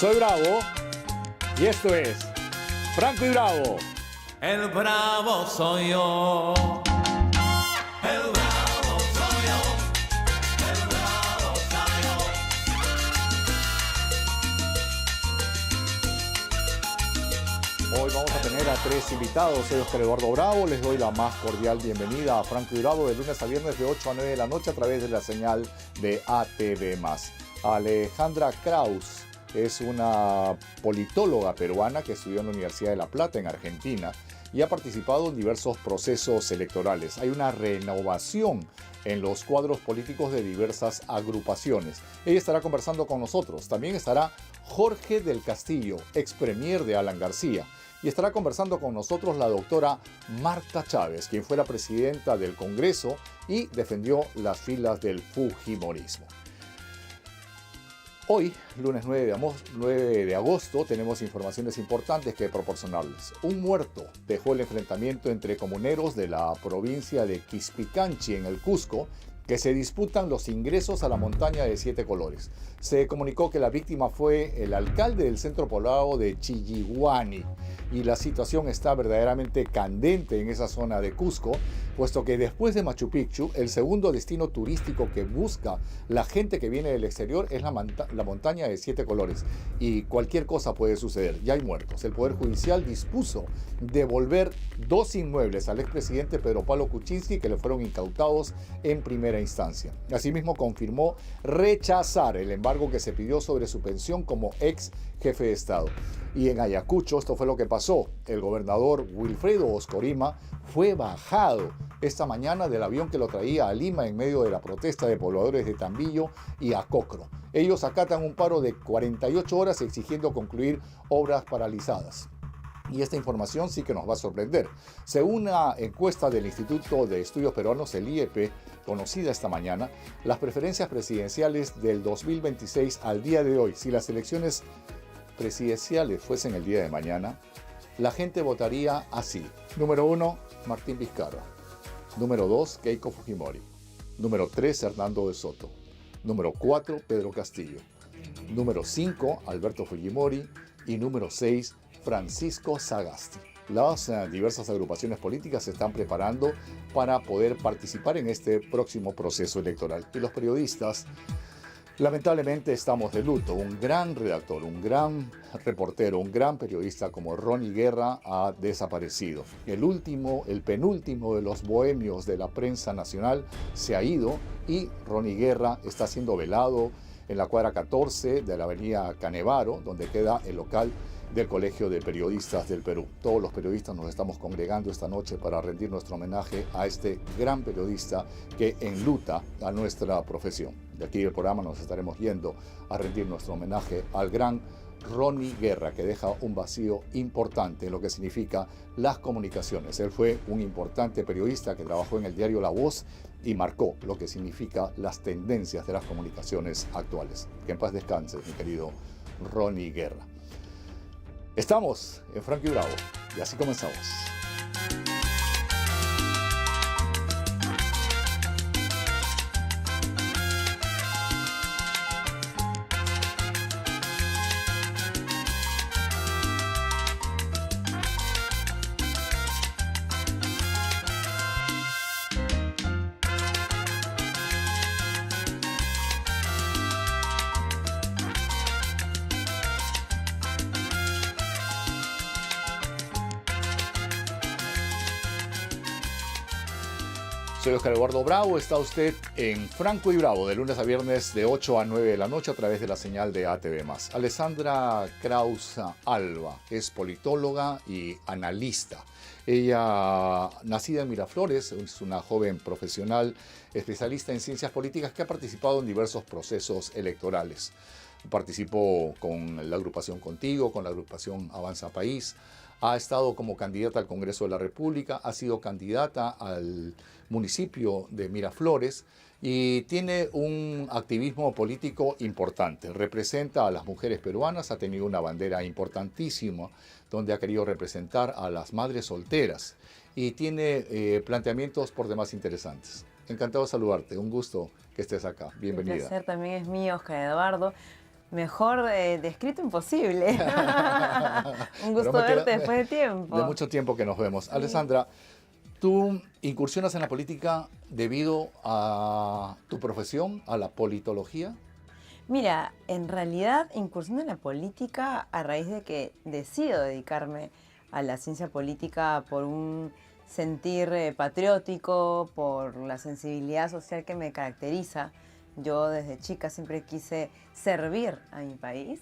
Soy Bravo y esto es Franco y Bravo. El bravo soy yo. El bravo soy yo. El bravo soy yo. Hoy vamos a tener a tres invitados. Soy Oscar Eduardo Bravo. Les doy la más cordial bienvenida a Franco y Bravo de lunes a viernes de 8 a 9 de la noche a través de la señal de ATV+. Alejandra Kraus es una politóloga peruana que estudió en la Universidad de La Plata en Argentina y ha participado en diversos procesos electorales. Hay una renovación en los cuadros políticos de diversas agrupaciones. Ella estará conversando con nosotros. También estará Jorge del Castillo, ex premier de Alan García. Y estará conversando con nosotros la doctora Marta Chávez, quien fue la presidenta del Congreso y defendió las filas del fujimorismo. Hoy, lunes 9 de agosto, tenemos informaciones importantes que proporcionarles. Un muerto dejó el enfrentamiento entre comuneros de la provincia de Quispicanchi en el Cusco, que se disputan los ingresos a la montaña de 7 colores. Se comunicó que la víctima fue el alcalde del centro poblado de Chilliguani y la situación está verdaderamente candente en esa zona de Cusco, puesto que después de Machu Picchu, el segundo destino turístico que busca la gente que viene del exterior es la montaña de 7 colores. Y cualquier cosa puede suceder, ya hay muertos. El Poder Judicial dispuso devolver 2 inmuebles al expresidente Pedro Pablo Kuczynski que le fueron incautados en primera instancia. Asimismo, confirmó rechazar el embargo que se pidió sobre su pensión como ex jefe de Estado. Y en Ayacucho, esto fue lo que pasó. El gobernador Wilfredo Oscorima fue bajado esta mañana del avión que lo traía a Lima en medio de la protesta de pobladores de Tambillo y Acocro. Ellos acatan un paro de 48 horas exigiendo concluir obras paralizadas. Y esta información sí que nos va a sorprender. Según una encuesta del Instituto de Estudios Peruanos, el IEP, conocida esta mañana, las preferencias presidenciales del 2026 al día de hoy, si las elecciones presidenciales fuesen el día de mañana, la gente votaría así. Número 1, Martín Vizcarra. Número 2, Keiko Fujimori. Número 3, Hernando de Soto. Número 4, Pedro Castillo. Número 5, Alberto Fujimori. Y número 6, Francisco Sagasti. Las diversas agrupaciones políticas se están preparando para poder participar en este próximo proceso electoral. Y los periodistas, lamentablemente, estamos de luto. Un gran redactor, un gran reportero, un gran periodista como Ronnie Guerra ha desaparecido. El penúltimo de los bohemios de la prensa nacional se ha ido y Ronnie Guerra está siendo velado en la cuadra 14 de la avenida Canevaro, donde queda el local del Colegio de Periodistas del Perú. Todos los periodistas nos estamos congregando esta noche para rendir nuestro homenaje a este gran periodista que enluta a nuestra profesión. De aquí del programa nos estaremos yendo a rendir nuestro homenaje al gran Ronnie Guerra, que deja un vacío importante en lo que significa las comunicaciones. Él fue un importante periodista que trabajó en el diario La Voz y marcó lo que significa las tendencias de las comunicaciones actuales. Que en paz descanse, mi querido Ronnie Guerra. Estamos en Franco y Bravo y así comenzamos. Soy Oscar Eduardo Bravo, está usted en Franco y Bravo de lunes a viernes de 8 a 9 de la noche a través de la señal de ATV+. Alejandra Kraus Alba es politóloga y analista. Ella, nacida en Miraflores, es una joven profesional especialista en ciencias políticas que ha participado en diversos procesos electorales. Participó con la agrupación Contigo, con la agrupación Avanza País. Ha estado como candidata al Congreso de la República, ha sido candidata al municipio de Miraflores y tiene un activismo político importante. Representa a las mujeres peruanas, ha tenido una bandera importantísima donde ha querido representar a las madres solteras y tiene planteamientos por demás interesantes. Encantado de saludarte, un gusto que estés acá. Bienvenida. El placer también es mío, Oscar Eduardo. Mejor descrito imposible. Un gusto Pero me verte queda- después de tiempo. De mucho tiempo que nos vemos. Alessandra, ¿tú incursionas en la política debido a tu profesión, a la politología? Mira, en realidad incursiono en la política a raíz de que decido dedicarme a la ciencia política por un sentir patriótico, por la sensibilidad social que me caracteriza. Yo desde chica siempre quise servir a mi país.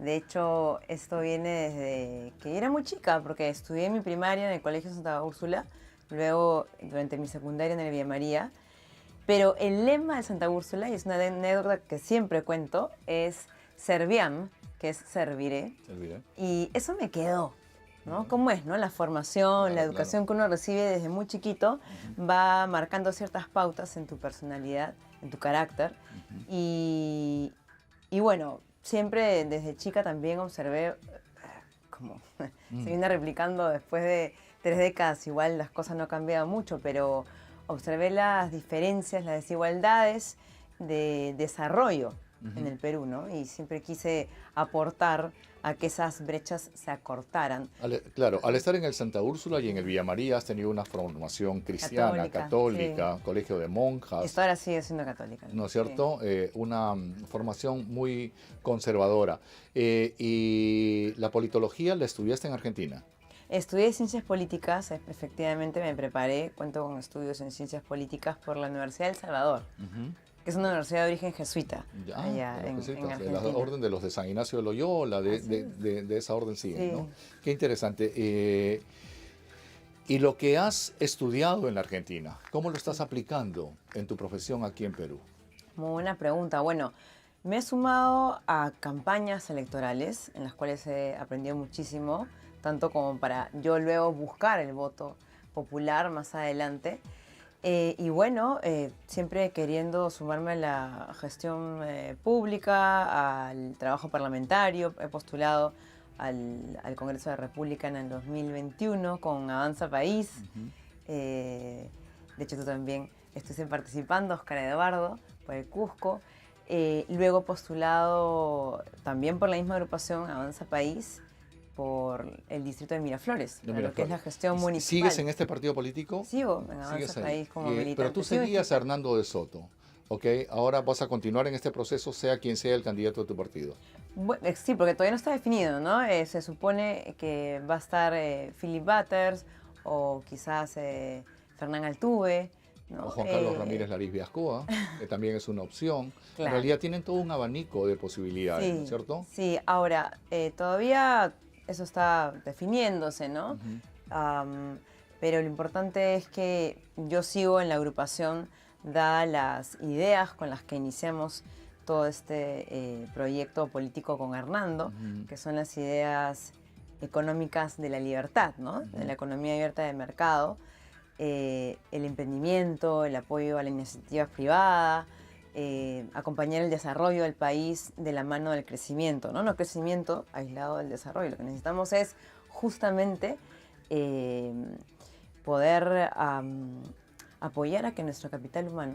De hecho, esto viene desde que era muy chica, porque estudié mi primaria en el Colegio Santa Úrsula, luego durante mi secundaria en el Villa María. Pero el lema de Santa Úrsula, y es una anécdota que siempre cuento, es Serviam, que es serviré. Elvira. Y eso me quedó, ¿no? ¿Cómo es, no? La formación, Claro, la educación que uno recibe desde muy chiquito va marcando ciertas pautas en tu personalidad, en tu carácter. Y bueno, siempre desde chica también observé como se viene replicando después de 3 décadas, igual las cosas no han cambiado mucho, pero observé las diferencias, las desigualdades de desarrollo en el Perú, ¿no? Y siempre quise aportar a que esas brechas se acortaran. Claro, al estar en el Santa Úrsula y en el Villa María has tenido una formación cristiana, católica, colegio de monjas, Esto ahora sigue siendo católica. ¿no es cierto? Una formación muy conservadora. ¿Y la politología la estudiaste en Argentina? Estudié ciencias políticas, efectivamente me preparé, cuento con estudios en ciencias políticas por la Universidad del Salvador, que es una universidad de origen jesuita, allá de en los jesuitas, de Argentina. la orden de los de San Ignacio de Loyola, de esa orden siguen, Sí. ¿no? Qué interesante. Y lo que has estudiado en la Argentina, ¿cómo lo estás aplicando en tu profesión aquí en Perú? Muy buena pregunta. Bueno, me he sumado a campañas electorales en las cuales he aprendido muchísimo, tanto como para yo luego buscar el voto popular más adelante. Y bueno, siempre queriendo sumarme a la gestión pública, al trabajo parlamentario. He postulado al Congreso de la República en el 2021 con Avanza País. De hecho, tú también estuviste participando, Oscar Eduardo, por el Cusco. Luego postulado también por la misma agrupación Avanza País por el distrito de Miraflores, De para lo que es la Miraflores. gestión municipal. ¿Sigues en este partido político? Sigo en Sigues Avanza ahí. País como militante. Pero tú Sigo seguías a inscrita. Hernando de Soto, ¿ok? Ahora vas a continuar en este proceso, sea quien sea el candidato de tu partido. Sí, porque todavía no está definido, ¿no? Se supone que va a estar Philip Butters o quizás Fernán Altuve, ¿no? O Juan Carlos Ramírez Lariz Viascoa, que también es una opción. Claro. En realidad tienen todo un abanico de posibilidades, ¿no es cierto? Sí, ahora, todavía eso está definiéndose, ¿no? Pero lo importante es que yo sigo en la agrupación, dadas las ideas con las que iniciamos todo este proyecto político con Hernando, que son las ideas económicas de la libertad, ¿no? De la economía abierta de mercado, el emprendimiento, el apoyo a la iniciativa privada, acompañar el desarrollo del país de la mano del crecimiento, ¿no? No crecimiento aislado del desarrollo. Lo que necesitamos es justamente poder apoyar a que nuestro capital humano,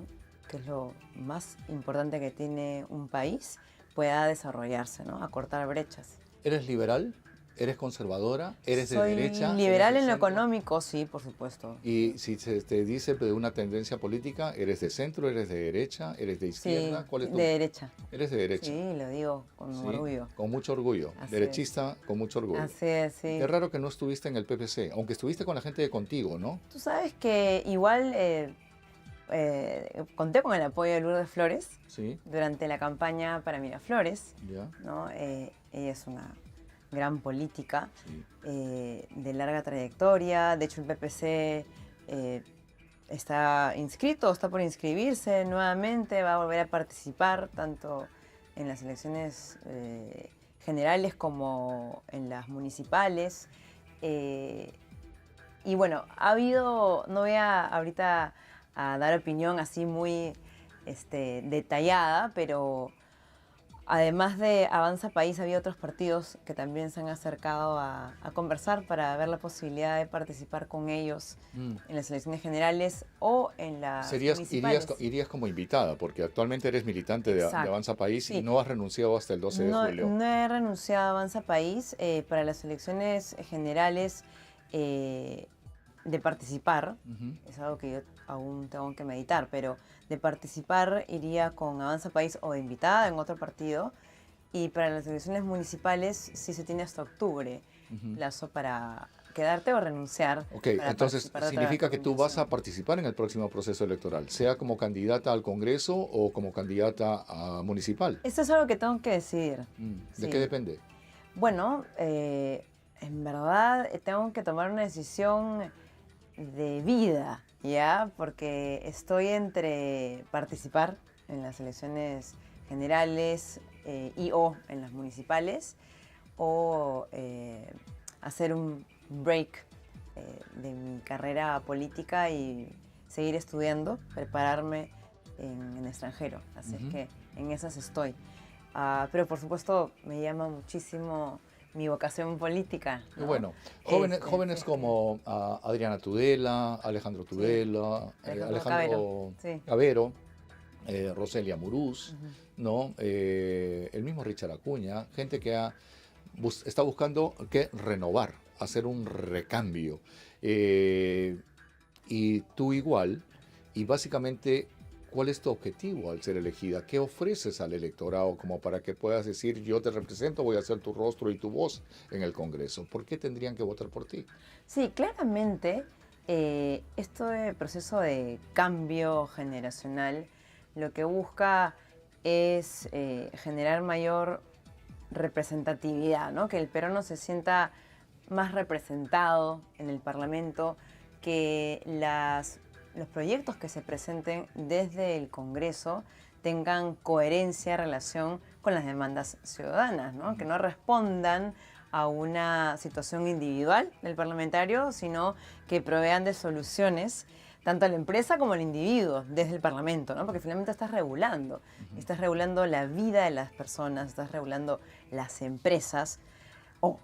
que es lo más importante que tiene un país, pueda desarrollarse, ¿no? Acortar brechas. ¿Eres liberal? ¿Eres conservadora? ¿Eres de Soy derecha? liberal ¿Eres en de lo centro? económico, sí, por supuesto. Y si se te dice de una tendencia política, ¿eres de centro, eres de derecha, eres de izquierda? Sí, ¿Cuál es tu? de derecha. Eres de derecha. Sí, lo digo con ¿Sí? orgullo. Con mucho orgullo. Así Derechista con mucho orgullo. Así es, sí. Qué raro que no estuviste en el PPC, aunque estuviste con la gente de Contigo, ¿no? Tú sabes que igual conté con el apoyo de Lourdes Flores Sí, durante la campaña para Miraflores, ya. ¿no? Ella es una gran política Sí. de larga trayectoria. De hecho, el PPC está inscrito, está por inscribirse nuevamente, va a volver a participar tanto en las elecciones generales como en las municipales. Y bueno, ha habido, no voy a ahorita a dar opinión así muy detallada, pero además de Avanza País, había otros partidos que también se han acercado a conversar para ver la posibilidad de participar con ellos en las elecciones generales o en las municipales. Irías como invitada, porque actualmente eres militante de Exacto. Avanza País Sí. y no has renunciado hasta el 12 de julio. No he renunciado a Avanza País para las elecciones generales de participar. Ujú. Es algo que yo aún tengo que meditar, pero de participar iría con Avanza País o de invitada en otro partido. Y para las elecciones municipales sí se tiene hasta octubre plazo para quedarte o renunciar. Ok, para entonces participar de otra significa que tú vas a organización. participar en el próximo proceso electoral, sea como candidata al Congreso o como candidata a municipal. Esto es algo que tengo que decidir. ¿De Sí. qué depende? Bueno, en verdad tengo que tomar una decisión de vida, ¿ya? Porque estoy entre participar en las elecciones generales y o en las municipales o hacer un break de mi carrera política y seguir estudiando, prepararme en el extranjero. Así es que en esas estoy. Pero por supuesto me llama muchísimo mi vocación política, Y ¿no? bueno, jóvenes sí. como Adriana Tudela, Alejandro Tudela, Alejandro Sí. Cabero, Roselia Murús, ¿no? El mismo Richard Acuña, gente que está buscando que renovar, hacer un recambio. Y tú igual, y básicamente, ¿cuál es tu objetivo al ser elegida? ¿Qué ofreces al electorado como para que puedas decir, yo te represento, voy a ser tu rostro y tu voz en el Congreso? ¿Por qué tendrían que votar por ti? Sí, claramente este proceso de cambio generacional lo que busca es generar mayor representatividad, ¿no? Que el peruano se sienta más representado en el Parlamento, que los proyectos que se presenten desde el Congreso tengan coherencia en relación con las demandas ciudadanas, ¿no? Que no respondan a una situación individual del parlamentario, sino que provean de soluciones tanto a la empresa como al individuo desde el Parlamento, ¿no? Porque finalmente estás regulando la vida de las personas, estás regulando las empresas o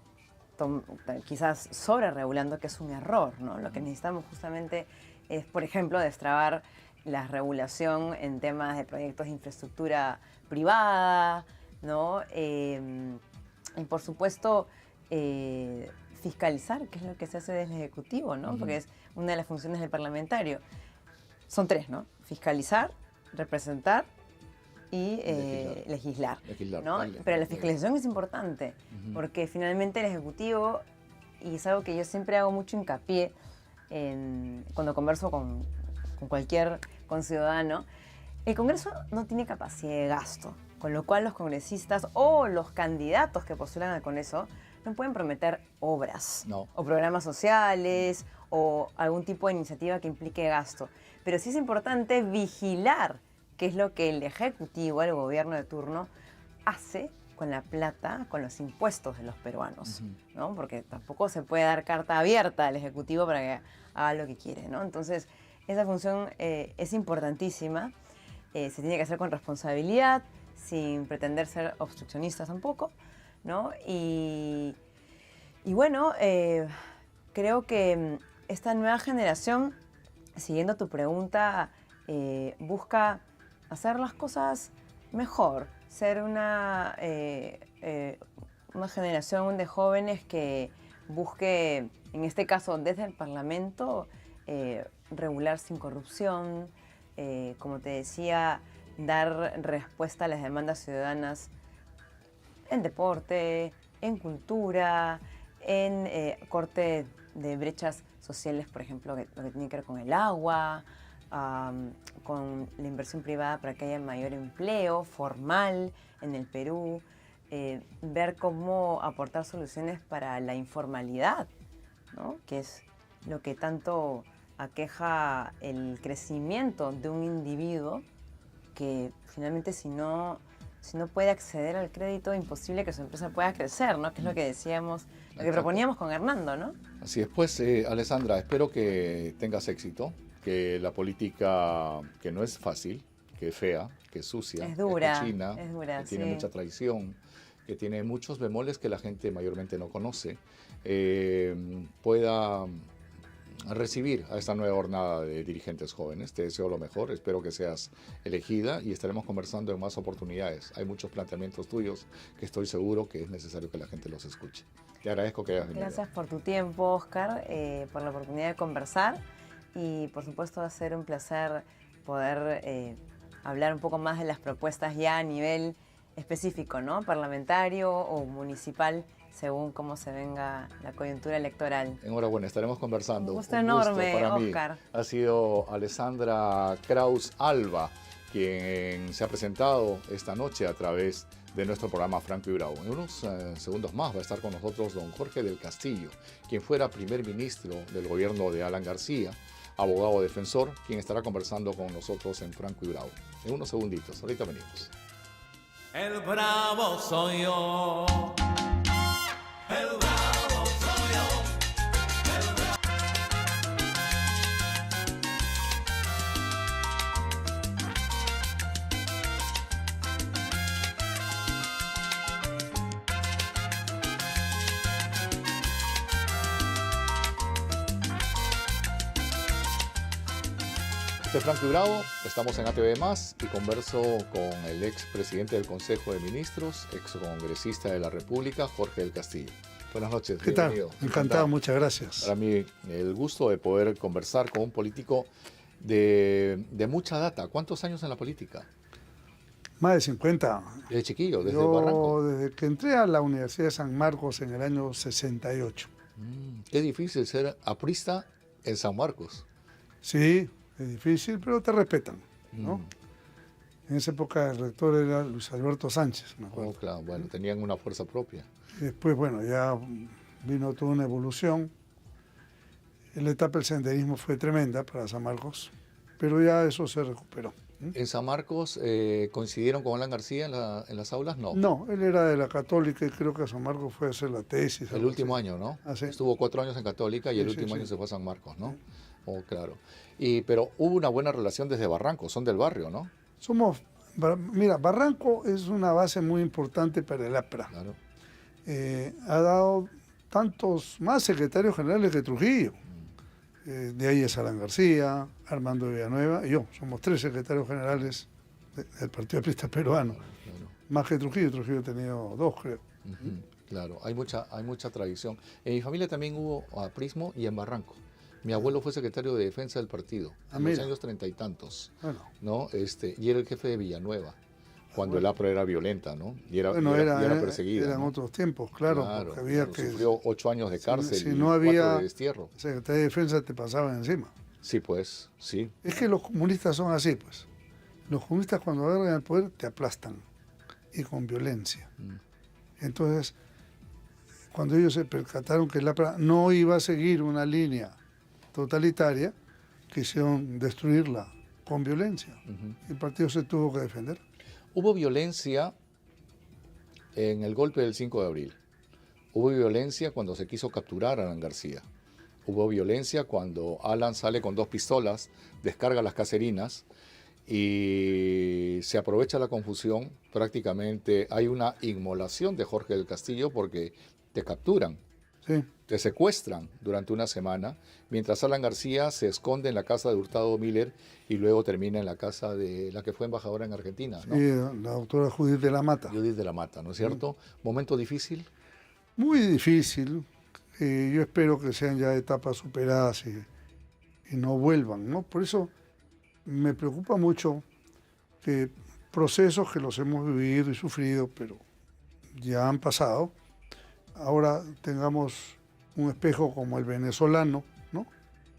quizás sobre regulando, que es un error, ¿no? Lo que necesitamos justamente es, por ejemplo, destrabar la regulación en temas de proyectos de infraestructura privada, ¿no? Y por supuesto, fiscalizar, que es lo que se hace desde el Ejecutivo, ¿no? Porque es una de las funciones del parlamentario. Son tres, ¿no? Fiscalizar, representar y legislar. ¿no? Vale, Pero la vale. fiscalización es importante, porque finalmente el Ejecutivo, y es algo que yo siempre hago mucho hincapié cuando converso con cualquier ciudadano, el Congreso no tiene capacidad de gasto, con lo cual los congresistas o los candidatos que postulan al Congreso no pueden prometer obras No. o programas sociales o algún tipo de iniciativa que implique gasto. Pero sí es importante vigilar qué es lo que el Ejecutivo, el gobierno de turno, hace con la plata, con los impuestos de los peruanos, ¿no? Porque tampoco se puede dar carta abierta al Ejecutivo para que haga lo que quiere, ¿no? Entonces, esa función es importantísima, se tiene que hacer con responsabilidad, sin pretender ser obstruccionistas tampoco, ¿no? Y bueno, creo que esta nueva generación, siguiendo tu pregunta, busca hacer las cosas mejor, ser una generación de jóvenes que busque, en este caso desde el Parlamento, regular sin corrupción, como te decía, dar respuesta a las demandas ciudadanas en deporte, en cultura, en corte de brechas sociales, por ejemplo, lo que tiene que ver con el agua, con la inversión privada para que haya mayor empleo formal en el Perú, ver cómo aportar soluciones para la informalidad, ¿no? Que es lo que tanto aqueja el crecimiento de un individuo, que finalmente si no puede acceder al crédito, imposible que su empresa pueda crecer, ¿no? Que es lo que decíamos, lo que Exacto. proponíamos con Hernando, ¿no? Así es, pues, Alessandra, espero que tengas éxito, que la política, que no es fácil, que es fea, que es sucia, Es dura, que cochina, es dura, que tiene sí. mucha traición, que tiene muchos bemoles que la gente mayormente no conoce, pueda recibir a esta nueva jornada de dirigentes jóvenes. Te deseo lo mejor, espero que seas elegida y estaremos conversando en más oportunidades. Hay muchos planteamientos tuyos que estoy seguro que es necesario que la gente los escuche. Te agradezco que hayas venido. Gracias por tu tiempo, Oscar, por la oportunidad de conversar y por supuesto va a ser un placer poder hablar un poco más de las propuestas ya a nivel específico, ¿no? Parlamentario o municipal, según cómo se venga la coyuntura electoral. Enhorabuena, estaremos conversando. Un gusto enorme, para mí. Oscar. Ha sido Alessandra Kraus Alba quien se ha presentado esta noche a través de nuestro programa Franco y Bravo. En unos segundos más va a estar con nosotros don Jorge del Castillo, quien fuera primer ministro del gobierno de Alan García, abogado defensor, quien estará conversando con nosotros en Franco y Bravo. En unos segunditos, ahorita venimos. El bravo soy yo. El bravo soy yo. Este es Franco y Bravo, estamos en ATV Más y converso con el ex presidente del Consejo de Ministros, ex congresista de la República, Jorge del Castillo. Buenas noches, ¿Qué tal? bienvenido. Encantado, muchas gracias. Para mí, el gusto de poder conversar con un político de mucha data. ¿Cuántos años en la política? Más de 50. Desde chiquillo, desde Yo, Barranco. desde que entré a la Universidad de San Marcos en el año 68. Qué difícil ser aprista en San Marcos. Sí, es difícil, pero te respetan, ¿no? En esa época el rector era Luis Alberto Sánchez, me acuerdo. Oh, claro, bueno, tenían una fuerza propia. Y después, bueno, ya vino toda una evolución. La etapa del senderismo fue tremenda para San Marcos, pero ya eso se recuperó. ¿En San Marcos coincidieron con Alan García en las aulas? No. No, él era de la Católica y creo que a San Marcos fue a hacer la tesis. El algo último así. año, ¿no? Ah, sí. Estuvo 4 años en Católica y el Sí, último sí, año sí. se fue a San Marcos, ¿no? Oh, claro. Pero hubo una buena relación desde Barranco, son del barrio, ¿no? Mira, Barranco es una base muy importante para el APRA. Claro. Ha dado tantos más secretarios generales que Trujillo. De ahí es Alan García, Armando Villanueva y yo. Somos 3 secretarios generales del Partido Aprista Peruano. Claro. Más que Trujillo. Trujillo ha tenido 2, creo. Ujú, claro, hay mucha tradición. En mi familia también hubo aprismo y en Barranco. Mi abuelo fue secretario de defensa del partido en los mira. años 30 y tantos, Bueno, ¿no? Y era el jefe de Villanueva, cuando el APRA era violenta, ¿no? Y era perseguida, eran ¿no? otros tiempos, claro, Claro, porque había claro, que... sufrió 8 años de cárcel si y no 4 había de destierro. secretario de defensa te pasaban encima. Sí, pues, sí. Es que los comunistas son así, pues. Los comunistas cuando agarran el poder te aplastan y con violencia. Entonces, cuando ellos se percataron que el APRA no iba a seguir una línea totalitaria, quisieron destruirla con violencia. El partido se tuvo que defender. Hubo violencia en el golpe del 5 de abril. Hubo violencia cuando se quiso capturar a Alan García. Hubo violencia cuando Alan sale con 2 pistolas, descarga las caserinas y se aprovecha la confusión. Prácticamente hay una inmolación de Jorge del Castillo porque te capturan, Sí, te secuestran durante una semana, mientras Alan García se esconde en la casa de Hurtado Miller y luego termina en la casa de la que fue embajadora en Argentina, ¿no? sí, la doctora Judith de la Mata. Judith de la Mata, ¿no es cierto? Momento difícil. Muy difícil. Yo espero que sean ya etapas superadas y no vuelvan, ¿no? Por eso me preocupa mucho que procesos que los hemos vivido y sufrido, pero ya han pasado, ahora tengamos un espejo como el venezolano, ¿no?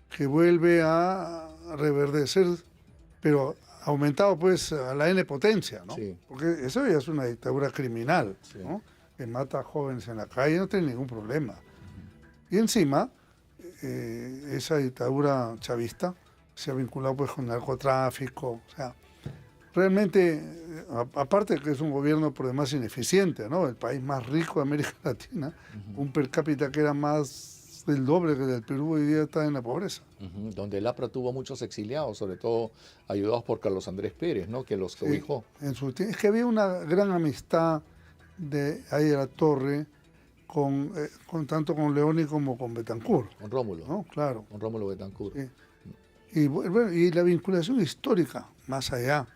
Que vuelve a reverdecer, pero aumentado pues a la N potencia, ¿no? Sí. Porque eso ya es una dictadura criminal, Sí. ¿no? Que mata a jóvenes en la calle, no tiene ningún problema. Y encima, esa dictadura chavista se ha vinculado pues con narcotráfico, o sea, realmente, aparte que es un gobierno por demás ineficiente, ¿no? El país más rico de América Latina, un per cápita que era más el doble que del Perú hoy día está en la pobreza. Donde el APRA tuvo muchos exiliados, sobre todo ayudados por Carlos Andrés Pérez, ¿no? Que los Sí, cobijó. es que había una gran amistad ahí de la Torre con tanto con Leoni como con Betancur, Con Rómulo. ¿no? Claro. Con Rómulo Betancourt. Sí. Y bueno, y la vinculación histórica, más allá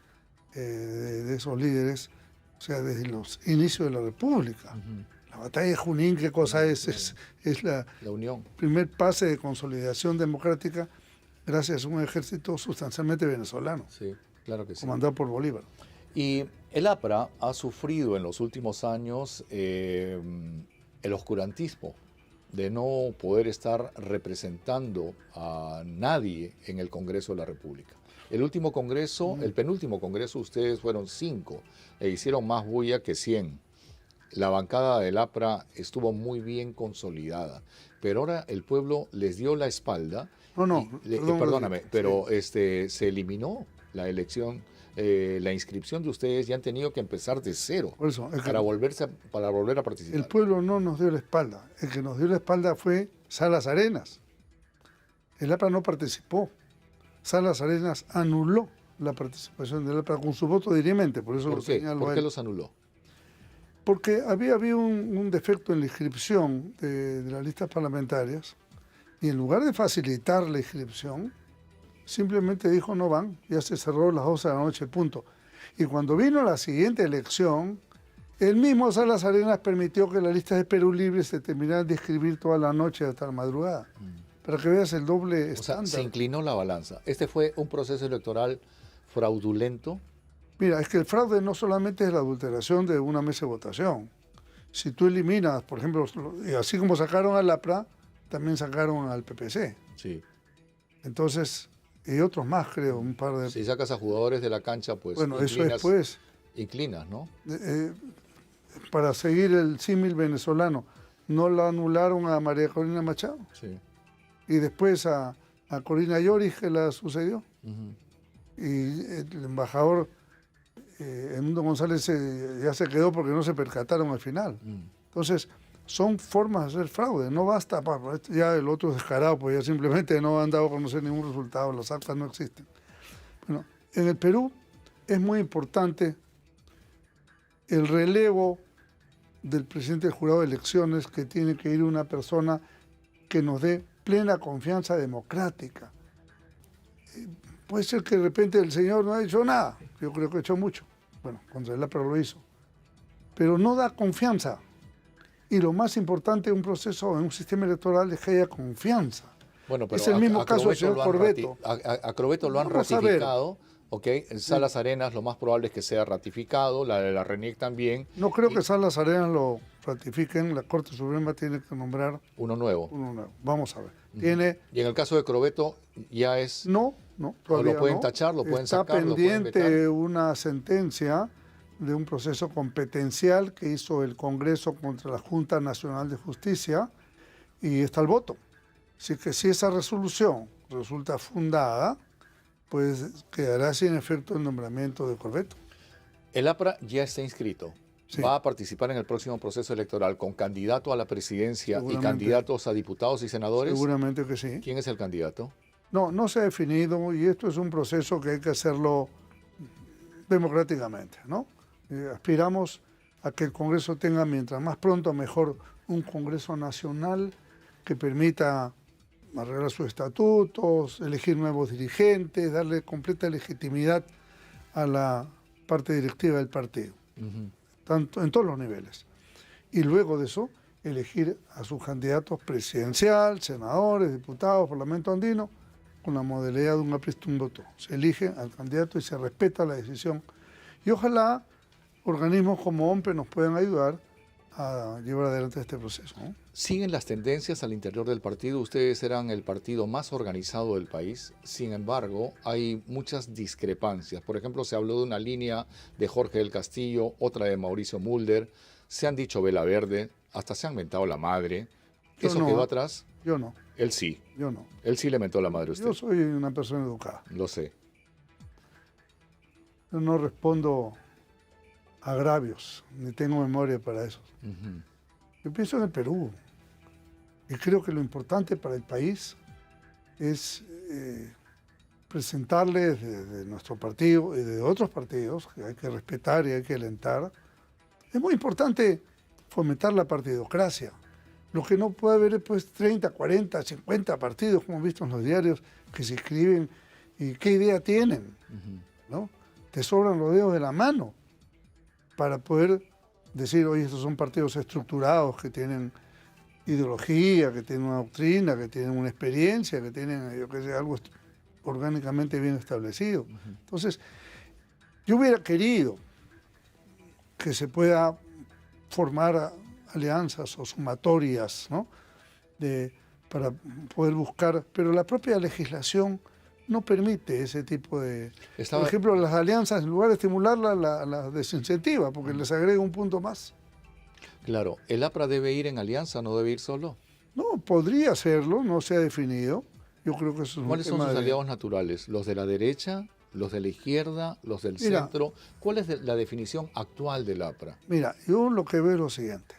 de esos líderes, o sea, desde los inicios de la República. La batalla de Junín, ¿qué cosa es? Es la La Unión. primer pase de consolidación democrática gracias a un ejército sustancialmente venezolano, Sí, claro que sí. comandado por Bolívar. Y el APRA ha sufrido en los últimos años el oscurantismo de no poder estar representando a nadie en el Congreso de la República. El último Congreso, el penúltimo Congreso, ustedes fueron 5 e hicieron más bulla que 100. La bancada del APRA estuvo muy bien consolidada, pero ahora el pueblo les dio la espalda. Perdóname, pero se eliminó la elección, la inscripción de ustedes y han tenido que empezar de cero Por eso, para volver a participar. el pueblo no nos dio la espalda. El que nos dio la espalda fue Salas Arenas. El APRA no participó. Salas Arenas anuló la participación del APRA con su voto dirimente, por eso ¿Por lo qué? señalo a ¿Por qué él. los anuló? Porque había un defecto en la inscripción de las listas parlamentarias y en lugar de facilitar la inscripción, simplemente dijo no van, ya se cerró a las 12 de la noche, punto. Y cuando vino la siguiente elección, el mismo Salas Arenas permitió que las listas de Perú Libre se terminaran de inscribir toda la noche hasta la madrugada. Para que veas el doble O sea, estándar. se inclinó la balanza. Este fue un proceso electoral fraudulento. Mira, es que el fraude no solamente es la adulteración de una mesa de votación. Si tú eliminas, por ejemplo, y así como sacaron al APRA, también sacaron al PPC. Sí. Entonces, y otros más, creo, un par de... Si sacas a jugadores de la cancha, pues bueno, eso después, inclinas, ¿no? para seguir el símil venezolano, no la anularon a María Corina Machado. Sí. Y después a Corina Lloris, que la sucedió. Y el embajador Edmundo González ya se quedó porque no se percataron al final. Entonces, son formas de hacer fraude, no basta, ya el otro es descarado, pues ya simplemente no han dado a conocer ningún resultado, las actas no existen. Bueno, en el Perú es muy importante el relevo del presidente del jurado de elecciones, que tiene que ir una persona que nos dé plena confianza democrática. Puede ser que de repente el señor no ha hecho nada, yo creo que ha hecho mucho. Bueno, contra el APRA lo hizo. Pero no da confianza. Y lo más importante en un proceso, en un sistema electoral, es que haya confianza. Bueno, pero es el mismo caso del señor Corbeto. A Corbeto lo han Vamos a ver. ratificado, ¿ok? En Salas Arenas lo más probable es que sea ratificado, la de la RENIEC también. No creo que Salas Arenas lo ratifiquen, la Corte Suprema tiene que nombrar Uno nuevo. uno nuevo. Vamos a ver. Tiene... Y en el caso de Corbeto ya es... No, todavía lo pueden no. tachar, lo pueden Está sacar, lo pueden pendiente vetar. una sentencia de un proceso competencial que hizo el Congreso contra la Junta Nacional de Justicia y está el voto. Así que si esa resolución resulta fundada, pues quedará sin efecto el nombramiento de Corbeto. El APRA ya está inscrito. Sí. Va a participar en el próximo proceso electoral con candidato a la presidencia y Seguramente. candidatos a diputados y senadores. Seguramente que sí. ¿Quién es el candidato? No se ha definido y esto es un proceso que hay que hacerlo democráticamente, ¿no? Aspiramos a que el Congreso tenga, mientras más pronto mejor, un Congreso nacional que permita arreglar sus estatutos, elegir nuevos dirigentes, darle completa legitimidad a la parte directiva del partido, tanto en todos los niveles. Y luego de eso, elegir a sus candidatos presidencial, senadores, diputados, Parlamento andino, con la modalidad de un apuesto un voto. Se elige al candidato y se respeta la decisión. Y ojalá organismos como OMPE nos puedan ayudar a llevar adelante este proceso, ¿no? ¿Siguen las tendencias al interior del partido? Ustedes eran el partido más organizado del país. Sin embargo, hay muchas discrepancias. Por ejemplo, se habló de una línea de Jorge del Castillo, otra de Mauricio Mulder. Se han dicho vela verde, hasta se han mentado la madre. Yo ¿Eso no. quedó atrás? Yo no, Él sí. yo no. Él sí le mentó la madre a usted. Yo soy una persona educada. Lo sé. Yo no respondo a agravios, ni tengo memoria para eso. Yo pienso en el Perú. Y creo que lo importante para el país es presentarles de nuestro partido y de otros partidos, que hay que respetar y hay que alentar. Es muy importante fomentar la partidocracia. Lo que no puede haber es pues 30, 40, 50 partidos, como hemos visto en los diarios, que se escriben y qué idea tienen, ¿no? Te sobran los dedos de la mano para poder decir, oye, estos son partidos estructurados que tienen ideología, que tienen una doctrina, que tienen una experiencia, que tienen, yo qué sé, algo orgánicamente bien establecido. Entonces, yo hubiera querido que se pueda formar alianzas o sumatorias, ¿no? Para poder buscar, pero la propia legislación no permite ese tipo de... Por ejemplo, las alianzas, en lugar de estimularlas, las desincentiva, porque les agrega un punto más. Claro, ¿el APRA debe ir en alianza, no debe ir solo? No, podría serlo, no se ha definido. Yo creo que eso es ¿Cuáles son sus aliados naturales? ¿Los de la derecha, los de la izquierda, los del centro? ¿Cuál es la definición actual del APRA? Mira, yo lo que veo es lo siguiente.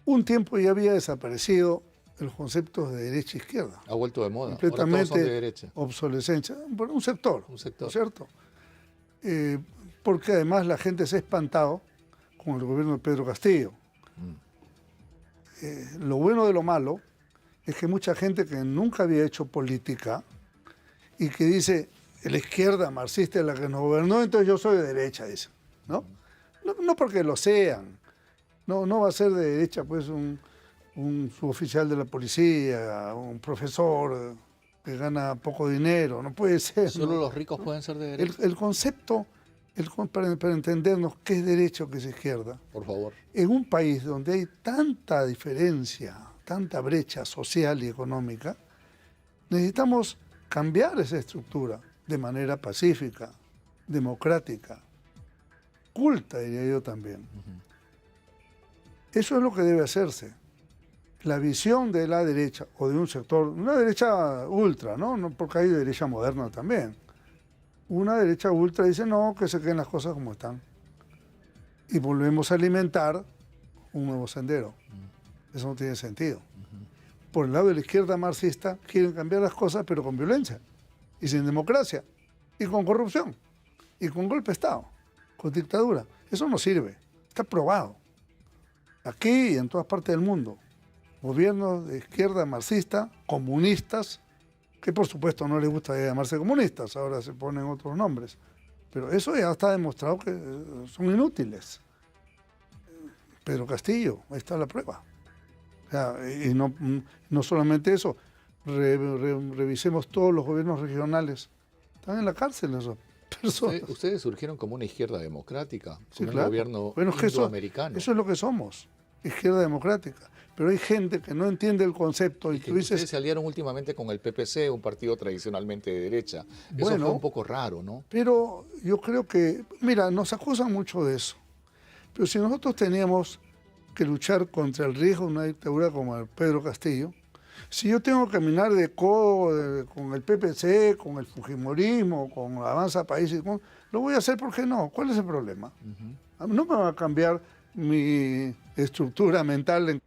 Un tiempo ya había desaparecido el concepto de derecha e izquierda. Ha vuelto de moda. Completamente ahora todos son de derecha. Obsolescencia. Bueno, un sector. Un sector. ¿No es cierto? Porque además la gente se ha espantado con el gobierno de Pedro Castillo. Lo bueno de lo malo es que mucha gente que nunca había hecho política y que dice, la izquierda marxista es la que nos gobernó, entonces yo soy de derecha, dice, ¿no? No porque lo sean. No va a ser de derecha pues un suboficial de la policía, un profesor que gana poco dinero, no puede ser. Solo ¿no? los ricos pueden ser de derecha. El concepto, para entendernos qué es derecha o qué es izquierda, por favor. en un país donde hay tanta diferencia, tanta brecha social y económica, necesitamos cambiar esa estructura de manera pacífica, democrática, culta, diría yo también. Eso es lo que debe hacerse. La visión de la derecha o de un sector, una derecha ultra, ¿no? Porque hay derecha moderna también. Una derecha ultra dice no, que se queden las cosas como están. Y volvemos a alimentar un nuevo sendero. Eso no tiene sentido. Por el lado de la izquierda marxista quieren cambiar las cosas, pero con violencia, y sin democracia, y con corrupción, y con golpe de Estado, con dictadura. Eso no sirve, está probado. Aquí y en todas partes del mundo, gobiernos de izquierda marxista, comunistas, que por supuesto no les gusta llamarse comunistas, ahora se ponen otros nombres, pero eso ya está demostrado que son inútiles. Pedro Castillo, ahí está la prueba. O sea, y no solamente eso, revisemos todos los gobiernos regionales, están en la cárcel esos personas. Ustedes surgieron como una izquierda democrática, Sí, como claro. un gobierno Bueno, es que indoamericano. eso es lo que somos, izquierda democrática. Pero hay gente que no entiende el concepto y que tú dices... Ustedes se aliaron últimamente con el PPC, un partido tradicionalmente de derecha. Eso Bueno, fue un poco raro, ¿no? Pero yo creo que, mira, nos acusan mucho de eso. Pero si nosotros teníamos que luchar contra el riesgo de una dictadura como el Pedro Castillo, si yo tengo que caminar de codo con el PPC, con el Fujimorismo, con Avanza País, lo voy a hacer, ¿por qué no? ¿Cuál es el problema? No me va a cambiar mi estructura mental.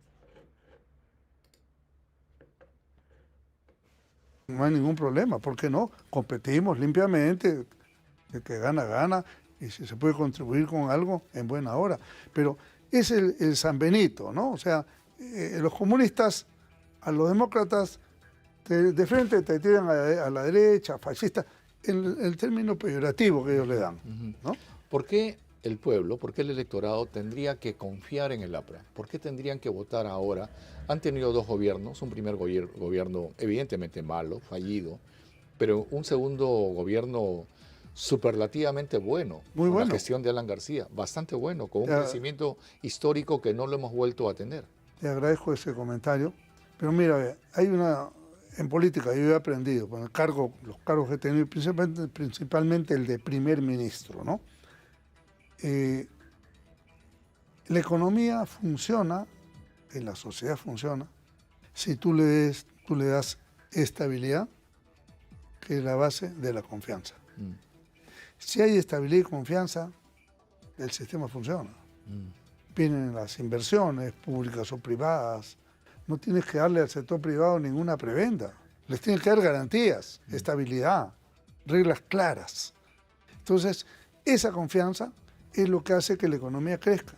No hay ningún problema, ¿por qué no? Competimos limpiamente, el que gana, gana, y si se puede contribuir con algo, en buena hora. Pero es el San Benito, ¿no? O sea, los comunistas, a los demócratas, de frente te tiran a la derecha, fascista, en el término peyorativo que ellos le dan, ¿no? ¿Por qué el pueblo, por qué el electorado tendría que confiar en el APRA? ¿Por qué tendrían que votar ahora? Han tenido dos gobiernos, un primer gobierno evidentemente malo, fallido, pero un segundo gobierno superlativamente bueno, Muy con bueno. la gestión de Alan García, bastante bueno, con un crecimiento histórico que no lo hemos vuelto a tener. Te agradezco ese comentario, pero mira, hay en política yo he aprendido, con los cargos que he tenido, principalmente el de primer ministro, ¿no? La economía funciona, en la sociedad funciona, si tú le das estabilidad, que es la base de la confianza. Si hay estabilidad y confianza, el sistema funciona. Vienen las inversiones públicas o privadas, no tienes que darle al sector privado ninguna prebenda. Les tienes que dar garantías, estabilidad, reglas claras. Entonces, esa confianza es lo que hace que la economía crezca.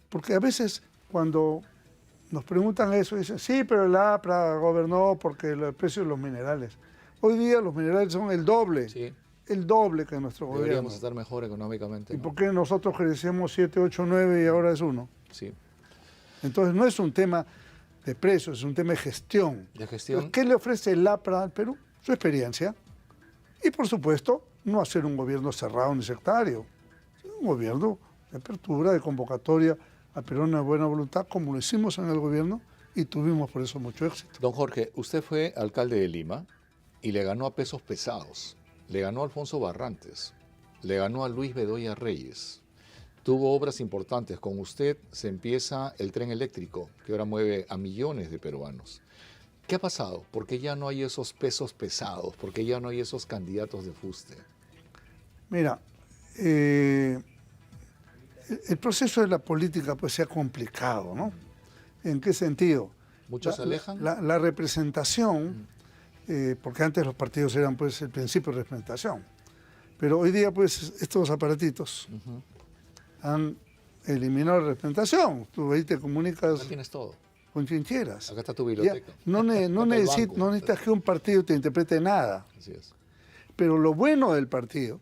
Porque a veces cuando nos preguntan eso, dicen, sí, pero el APRA gobernó porque el precio de los minerales. Hoy día los minerales son el doble. Sí. El doble que nuestro gobierno. Deberíamos estar mejor económicamente. ¿Y ¿no? por qué nosotros crecemos 7, 8, 9 y ahora es 1? Sí. Entonces no es un tema de precios, es un tema de gestión. De gestión. ¿Qué le ofrece el APRA al Perú? Su experiencia. Y por supuesto, no hacer un gobierno cerrado ni sectario. Un gobierno de apertura, de convocatoria a Perú una buena voluntad, como lo hicimos en el gobierno y tuvimos por eso mucho éxito. Don Jorge, usted fue alcalde de Lima y le ganó a pesos pesados. Le ganó a Alfonso Barrantes, le ganó a Luis Bedoya Reyes. Tuvo obras importantes. Con usted se empieza el tren eléctrico, que ahora mueve a millones de peruanos. ¿Qué ha pasado? ¿Por qué ya no hay esos pesos pesados? ¿Por qué ya no hay esos candidatos de fuste? Mira, el proceso de la política pues se ha complicado, ¿no? ¿En qué sentido? ¿Muchos se alejan? La representación, porque antes los partidos eran pues el principio de representación, pero hoy día pues estos aparatitos han eliminado la representación. Tú ahí te comunicas Acá tienes todo. con chincheras. Acá está tu Ya, biblioteca. no Acá está el banco. necesitas que un partido te interprete nada. Así es. Pero lo bueno del partido,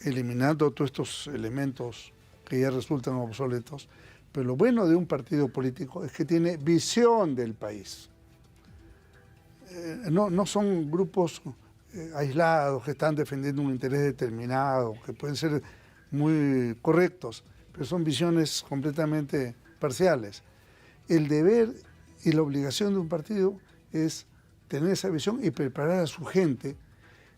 eliminando todos estos elementos que ya resultan obsoletos, pero lo bueno de un partido político es que tiene visión del país. No son grupos aislados que están defendiendo un interés determinado, que pueden ser muy correctos, pero son visiones completamente parciales. El deber y la obligación de un partido es tener esa visión y preparar a su gente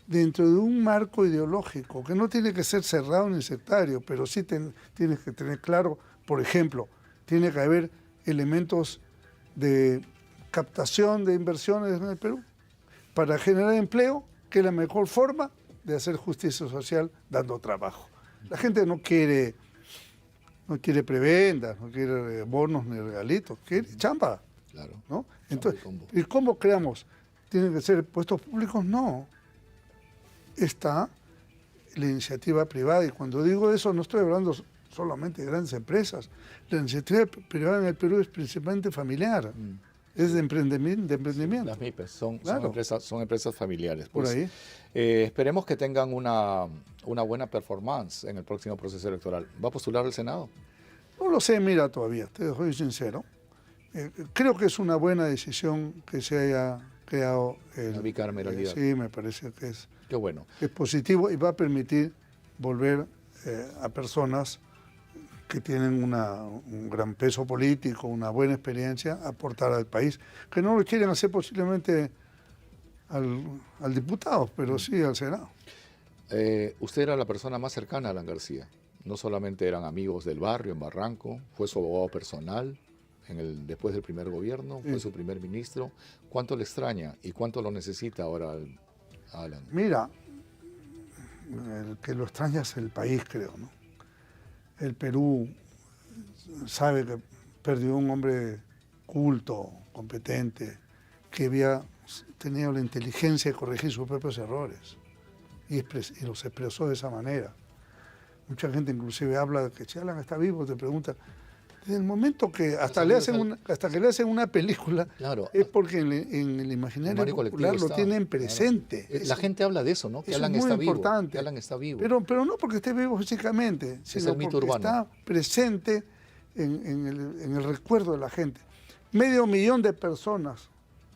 dentro de un marco ideológico, que no tiene que ser cerrado ni sectario, pero sí tienes que tener claro, por ejemplo, tiene que haber elementos de captación de inversiones en el Perú para generar empleo, que es la mejor forma de hacer justicia social dando trabajo. La gente no quiere prebendas, no quiere bonos ni regalitos, quiere chamba, Claro. ¿no? Chamba Entonces, y combo. ¿y cómo creamos? ¿Tienen que ser puestos públicos? No. Está la iniciativa privada, y cuando digo eso no estoy hablando solamente de grandes empresas. La iniciativa privada en el Perú es principalmente familiar, es de emprendimiento. Las MIPES son Claro. empresas familiares. Por Pues, ahí. esperemos que tengan una buena performance en el próximo proceso electoral. ¿Va a postular al Senado? No lo sé, mira, todavía, te soy sincero. Creo que es una buena decisión que se haya creado La bicameralidad. sí, me parece que es Qué bueno. positivo y va a permitir volver a personas que tienen un gran peso político, una buena experiencia, a aportar al país, que no lo quieren hacer posiblemente al diputado, pero sí al Senado. Usted era la persona más cercana a Alan García. No solamente eran amigos del barrio en Barranco, fue su abogado personal después del primer gobierno, fue Sí. su primer ministro. ¿Cuánto le extraña y cuánto lo necesita ahora a Alan? Mira, el que lo extraña es el país, creo, ¿no? El Perú sabe que perdió un hombre culto, competente, que había tenido la inteligencia de corregir sus propios errores y los expresó de esa manera. Mucha gente inclusive habla de que si Alan está vivo, te pregunta. Desde el momento que hasta que le hacen una película, Claro. es porque en el imaginario Imaginario popular colectivo lo está, tienen claro. presente. La gente habla de eso, ¿no? Que Eso Alan es muy está vivo. importante. Que Alan está vivo. Pero no porque esté vivo físicamente, sino el mito porque urbano. está presente en el recuerdo de la gente. 500.000 de personas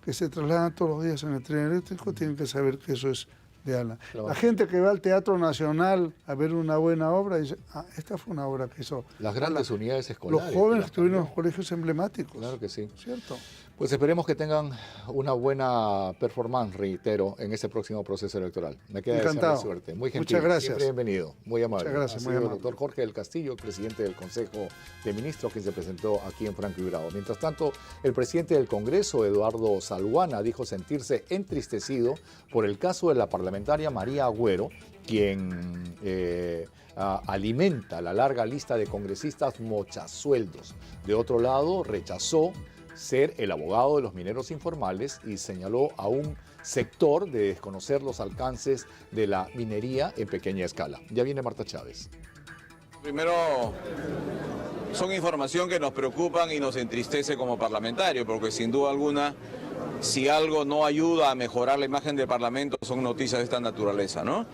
que se trasladan todos los días en el tren eléctrico tienen que saber que eso es de Alan. Claro. La gente que va al Teatro Nacional a ver una buena obra dice, esta fue una obra que hizo Las grandes Alan. unidades Los escolares. jóvenes las estuvieron en cambió. los colegios emblemáticos. Claro que sí. ¿Cierto? Pues esperemos que tengan una buena performance, reitero, en este próximo proceso electoral. Me queda desearle Encantado. suerte. Muy gentil. Muchas gracias. Siempre bienvenido. Muy amable. Muchas gracias, Ha muy sido el amable. doctor Jorge del Castillo, presidente del Consejo de Ministros, quien se presentó aquí en Franco y Bravo. Mientras tanto, el presidente del Congreso, Eduardo Salguana, dijo sentirse entristecido por el caso de la parlamentaria María Agüero, quien alimenta la larga lista de congresistas mochasueldos. De otro lado, rechazó ser el abogado de los mineros informales y señaló a un sector de desconocer los alcances de la minería en pequeña escala. Ya viene Marta Chávez. Primero, son información que nos preocupan y nos entristece como parlamentarios, porque sin duda alguna, si algo no ayuda a mejorar la imagen del Parlamento, son noticias de esta naturaleza, ¿no?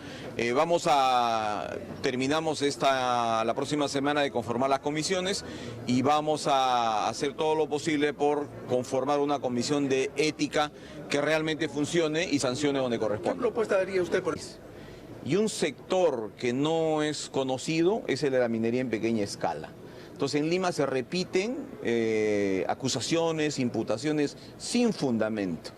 Terminamos la próxima semana de conformar las comisiones y vamos a hacer todo lo posible por conformar una comisión de ética que realmente funcione y sancione donde corresponde. ¿Qué propuesta daría usted por eso? Y un sector que no es conocido es el de la minería en pequeña escala. Entonces en Lima se repiten acusaciones, imputaciones sin fundamento.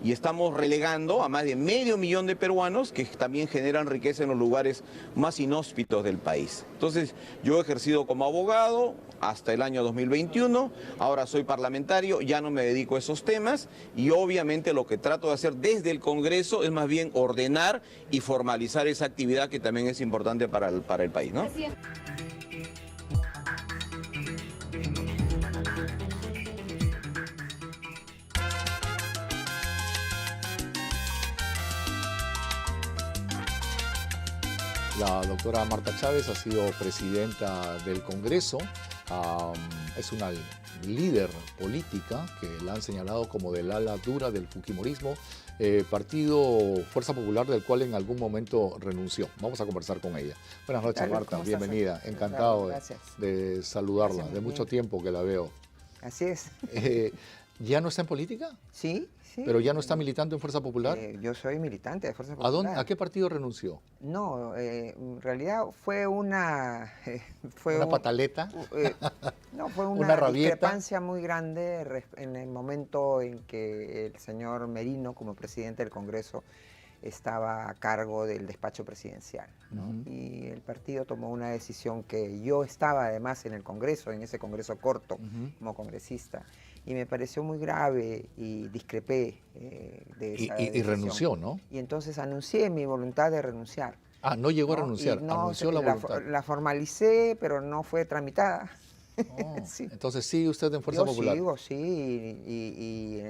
Y estamos relegando a más de 500.000 de peruanos que también generan riqueza en los lugares más inhóspitos del país. Entonces yo he ejercido como abogado hasta el año 2021, ahora soy parlamentario, ya no me dedico a esos temas y obviamente lo que trato de hacer desde el Congreso es más bien ordenar y formalizar esa actividad que también es importante para el país, ¿no? La doctora Marta Chávez ha sido presidenta del Congreso, es una líder política que la han señalado como del ala dura del fujimorismo, partido Fuerza Popular del cual en algún momento renunció. Vamos a conversar con ella. Buenas noches, Carlos, Marta, ¿cómo bienvenida. estás? Encantado Gracias. de saludarla, Gracias, de muy mucho bien. tiempo que la veo. Así es. ¿Ya no está en política? Sí, sí. ¿Pero ya no está militando en Fuerza Popular? Yo soy militante de Fuerza ¿A Popular. qué partido renunció? No, en realidad fue una... ¿Una pataleta? No, fue ¿Una una rabieta? discrepancia muy grande en el momento en que el señor Merino, como presidente del Congreso, estaba a cargo del despacho presidencial, ¿no? Ujú. Y el partido tomó una decisión que yo estaba además en el Congreso, en ese Congreso corto, Ujú. como congresista, y me pareció muy grave y discrepé de esa Y decisión. renunció, ¿no? Y entonces anuncié mi voluntad de renunciar. Ah, no llegó a ¿no? renunciar, Y no, anunció la voluntad. La formalicé, pero no fue tramitada. Oh, Sí. Entonces sigue usted en Fuerza Yo Popular. sigo, sí,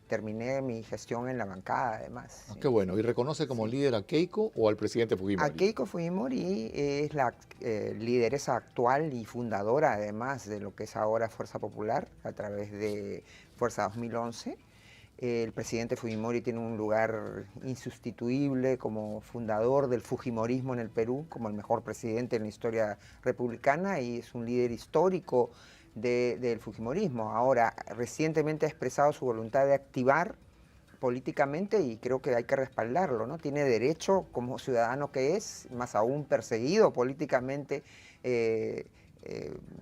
terminé mi gestión en la bancada, además. Ah, sí. qué bueno. ¿Y reconoce como líder a Keiko o al presidente Fujimori? A Keiko Fujimori es la lideresa actual y fundadora, además, de lo que es ahora Fuerza Popular, a través de Fuerza 2011. El presidente Fujimori tiene un lugar insustituible como fundador del fujimorismo en el Perú, como el mejor presidente en la historia republicana, y es un líder histórico del fujimorismo. Ahora, recientemente ha expresado su voluntad de activar políticamente y creo que hay que respaldarlo, ¿no? Tiene derecho como ciudadano que es, más aún perseguido políticamente,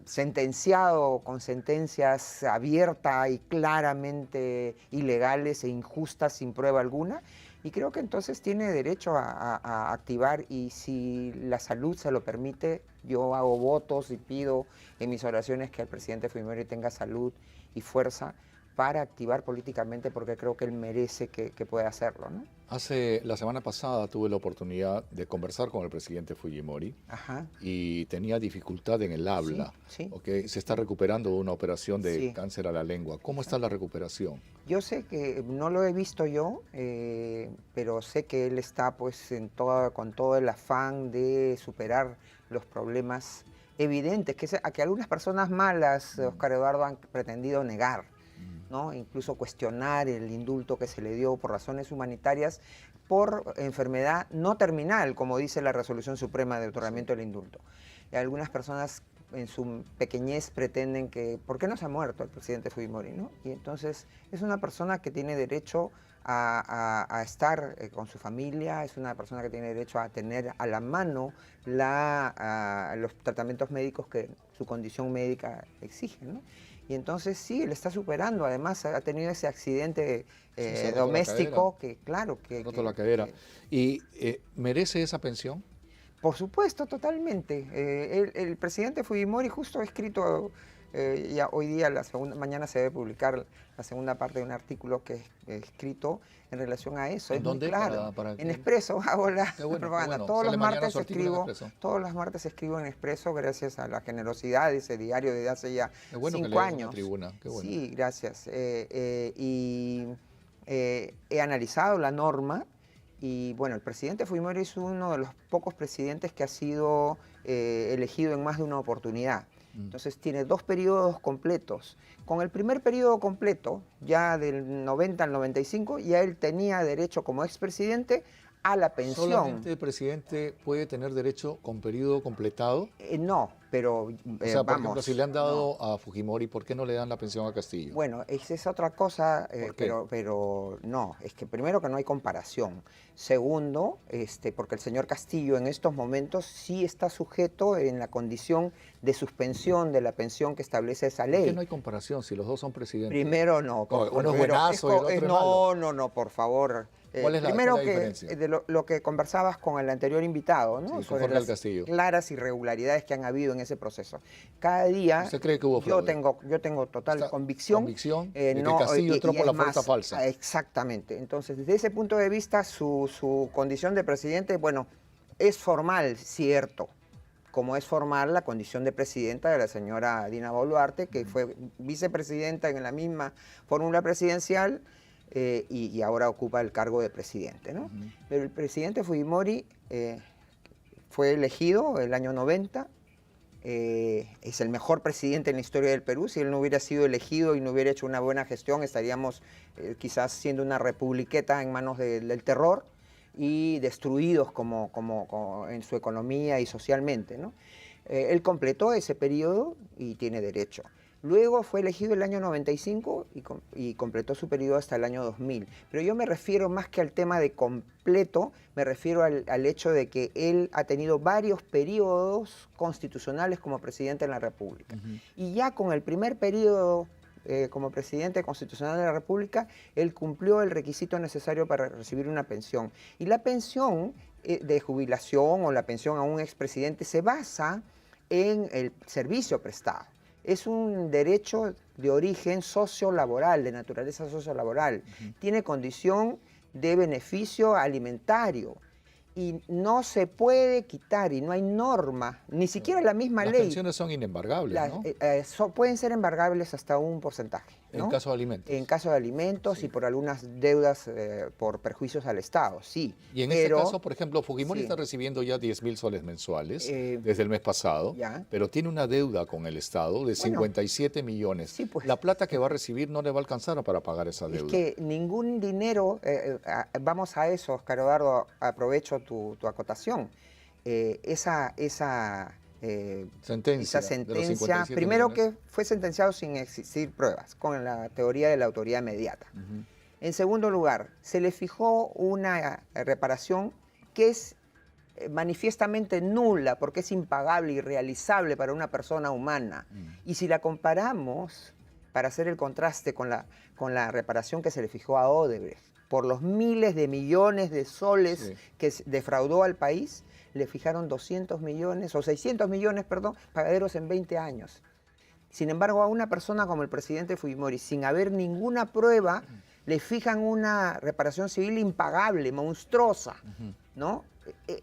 sentenciado con sentencias abiertas y claramente ilegales e injustas sin prueba alguna, y creo que entonces tiene derecho a activar, y si la salud se lo permite, yo hago votos y pido en mis oraciones que el presidente Fujimori tenga salud y fuerza para activar políticamente, porque creo que él merece que pueda hacerlo, ¿no? La semana pasada tuve la oportunidad de conversar con el presidente Fujimori Ajá. y tenía dificultad en el habla. Sí, sí. ¿Ok? Se está recuperando de una operación de Sí. cáncer a la lengua. ¿Cómo está la recuperación? Yo sé que no lo he visto yo, pero sé que él está pues con todo el afán de superar los problemas evidentes que algunas personas malas, Oscar Eduardo, han pretendido negar, ¿no? Incluso cuestionar el indulto que se le dio por razones humanitarias, por enfermedad no terminal, como dice la Resolución Suprema de Otorgamiento del Indulto. Y algunas personas en su pequeñez pretenden que, ¿por qué no se ha muerto el presidente Fujimori, ¿no? Y entonces es una persona que tiene derecho a estar con su familia, es una persona que tiene derecho a tener a la mano los tratamientos médicos que su condición médica exige, ¿no? Y entonces sí, él está superando, además ha tenido ese accidente se ha roto la doméstico cadera. que, claro, que... Roto la cadera. que- ¿Y merece esa pensión? Por supuesto, totalmente. El presidente Fujimori justo ha escrito ya hoy día, mañana se debe publicar la segunda parte de un artículo que he escrito en relación a eso. ¿En Es muy dónde? claro. Para En que- Expreso hago la Qué bueno, qué propaganda. bueno. Todos Sale los mañana martes su artículo en escribo, Expreso. todos los martes escribo en Expreso gracias a la generosidad de ese diario desde hace ya Qué bueno que 5 le den una años. tribuna, qué bueno. Sí, gracias. He analizado la norma y bueno, el presidente Fujimori es uno de los pocos presidentes que ha sido elegido en más de una oportunidad. Entonces tiene 2 periodos completos. Con el primer periodo completo, ya del 90 al 95, ya él tenía derecho como expresidente a la pensión. ¿Solamente el presidente puede tener derecho con periodo completado? No, pero O sea, por vamos. ejemplo, si le han dado no. a Fujimori, ¿por qué no le dan la pensión a Castillo? Bueno, esa es otra cosa, ¿Por qué? pero no, es que primero que no hay comparación. Segundo, porque el señor Castillo en estos momentos sí está sujeto en la condición de suspensión de la pensión que establece esa ¿Por ley. qué no hay comparación si los dos son presidentes? Primero no. No, uno es primero, buenazo y el otro es malo. no, por favor. ¿Cuál es la Primero diferencia? de lo que conversabas con el anterior invitado, ¿no? Sí, con Sobre Jorge las del Castillo. claras irregularidades que han habido en ese proceso. Cada día ¿Usted cree que hubo yo fraude? tengo total Esta convicción, de que Castillo entró por es la fuerza más, falsa. Exactamente. Entonces, desde ese punto de vista, su condición de presidente, bueno, es formal, cierto, como es formal la condición de presidenta de la señora Dina Boluarte, que fue vicepresidenta en la misma fórmula presidencial y ahora ocupa el cargo de presidente, ¿no? Pero el presidente Fujimori fue elegido el año 90, es el mejor presidente en la historia del Perú. Si él no hubiera sido elegido y no hubiera hecho una buena gestión, estaríamos quizás siendo una republiqueta en manos del terror y destruidos como en su economía y socialmente, ¿no? Él completó ese periodo y tiene derecho. Luego fue elegido el año 95 y completó su periodo hasta el año 2000. Pero yo me refiero más que al tema de completo, me refiero al hecho de que él ha tenido varios periodos constitucionales como presidente de la República. Y ya con el primer periodo como presidente constitucional de la República, él cumplió el requisito necesario para recibir una pensión. Y la pensión de jubilación o la pensión a un expresidente se basa en el servicio prestado. Es un derecho de origen sociolaboral, de naturaleza sociolaboral. Tiene condición de beneficio alimentario y no se puede quitar y no hay norma, ni siquiera la misma Las ley. pensiones son inembargables, ¿no? Pueden ser embargables hasta un porcentaje, ¿no? En caso de alimentos. En caso de alimentos y por algunas deudas por perjuicios al Estado, sí. Y en Pero- este caso, por ejemplo, Fujimori sí. está recibiendo ya 10.000 soles mensuales Eh, desde el mes pasado, ya. pero tiene una deuda con el Estado de 57 millones. sí, pues. La plata que va a recibir no le va a alcanzar para pagar esa deuda. Es que ningún dinero, vamos a eso, Oscar Eduardo, aprovecho tu acotación. Esa sentencia, de los sentencia, 57 primero millones. que fue sentenciado sin existir pruebas, con la teoría de la autoridad inmediata. En segundo lugar, se le fijó una reparación que es manifiestamente nula porque es impagable, irrealizable para una persona humana. Y si la comparamos, para hacer el contraste con la reparación que se le fijó a Odebrecht, por los miles de millones de soles Sí. que defraudó al país, le fijaron 200 millones, o 600 millones, perdón, pagaderos en 20 años. Sin embargo, a una persona como el presidente Fujimori, sin haber ninguna prueba, le fijan una reparación civil impagable, monstruosa, ¿no?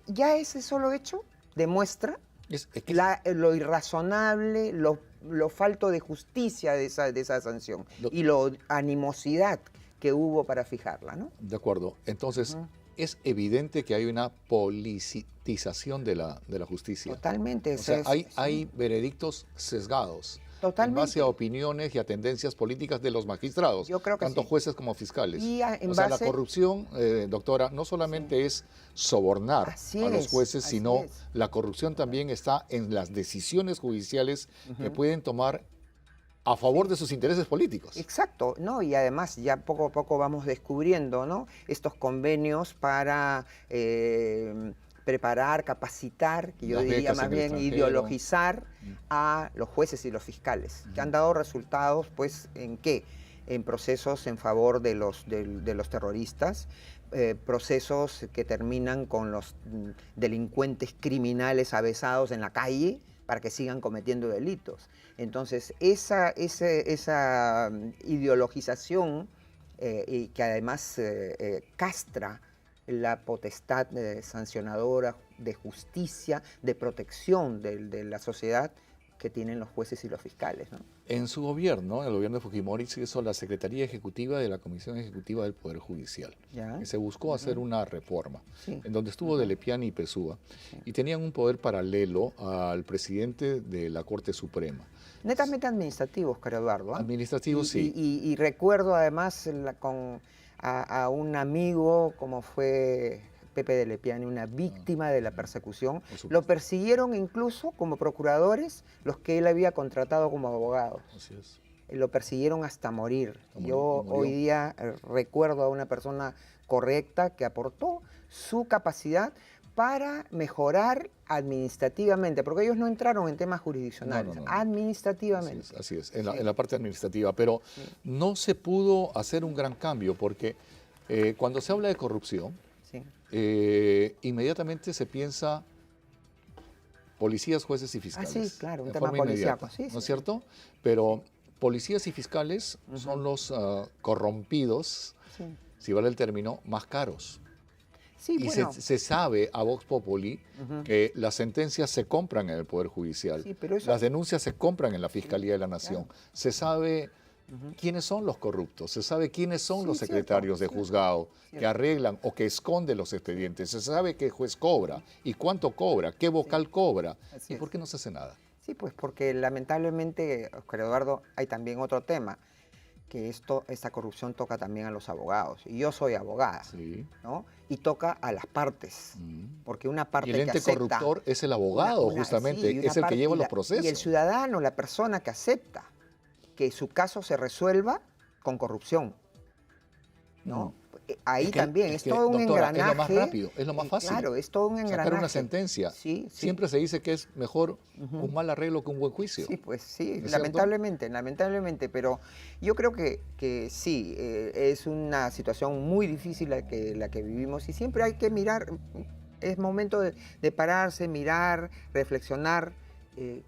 Ya ese solo hecho demuestra Es que lo irrazonable, lo falto de justicia de esa sanción Lo- y la animosidad que hubo para fijarla, ¿no? De acuerdo. Entonces, es evidente que hay una politización de la justicia. Totalmente. O sea, eso es- hay veredictos sesgados. Totalmente. En base a opiniones y a tendencias políticas de los magistrados, Yo creo que tanto sí. jueces como fiscales. Y en o sea, la base- corrupción, doctora, no solamente es sobornar Así a los es, jueces, así sino es. la corrupción también está en las decisiones judiciales que pueden tomar a favor de sus intereses políticos. Exacto, ¿no? Y además ya poco a poco vamos descubriendo, ¿no? Estos convenios para preparar, capacitar, que yo Las diría becas más en el bien extranjero. ideologizar a los jueces y los fiscales, que han dado resultados, pues, ¿en qué? En procesos en favor de los terroristas, procesos que terminan con los delincuentes criminales avesados en la calle, para que sigan cometiendo delitos. Entonces, esa ideologización y que además castra la potestad sancionadora de justicia, de protección de la sociedad que tienen los jueces y los fiscales, ¿no? En su gobierno, el gobierno de Fujimori, se hizo la Secretaría Ejecutiva de la Comisión Ejecutiva del Poder Judicial. ¿Ya? Que se buscó hacer una reforma, Sí. en donde estuvo Delepiane y Pesúa, y tenían un poder paralelo al presidente de la Corte Suprema. Netamente administrativos, Oscar Eduardo. ¿Ah? Administrativo, sí. Y recuerdo además a un amigo como fue Pepe Delepiane, una víctima de la persecución. Por supuesto. Lo persiguieron incluso como procuradores los que él había contratado como abogados. Así es. Lo persiguieron hasta morir. Hasta morir, Yo y murió. hoy día recuerdo a una persona correcta que aportó su capacidad para mejorar administrativamente, porque ellos no entraron en temas jurisdiccionales, No. administrativamente. Así es, en la parte administrativa. Pero no se pudo hacer un gran cambio, porque cuando se habla de corrupción, Sí. Inmediatamente se piensa policías, jueces y fiscales. sí, claro, un de tema forma inmediata, policíaco, sí, ¿no sí. es cierto? Pero policías y fiscales son los corrompidos, Sí. si vale el término, más caros. Sí, Y bueno, se sabe a Vox Populi que las sentencias se compran en el Poder Judicial, Sí, pero eso- las denuncias se compran en la Fiscalía de la Nación. Se sabe quiénes son los corruptos, se sabe quiénes son Sí, los cierto, secretarios de cierto, juzgado que cierto. arreglan o que esconden los expedientes, se sabe qué juez cobra y cuánto cobra, qué vocal cobra. Así ¿Y es. por qué no se hace nada? Sí, pues porque lamentablemente, Oscar Eduardo, hay también otro tema, que esta corrupción toca también a los abogados. Y yo soy abogada, Sí. ¿no? Y toca a las partes, porque una parte Y el que ente acepta... corruptor es el abogado, justamente, sí, y una es el que parte- lleva y los la- procesos. Y el ciudadano, la persona que acepta que su caso se resuelva con corrupción, ¿no? Ahí Es que- también, es todo un doctora, engranaje. es lo más rápido, es lo más fácil. Claro, es todo un engranaje. Sacar una sentencia. Sí, sí. Siempre se dice que es mejor un mal arreglo que un buen juicio. Sí, pues sí, ¿No es lamentablemente, pero yo creo que sí, es una situación muy difícil la que vivimos y siempre hay que mirar, es momento de pararse, mirar, reflexionar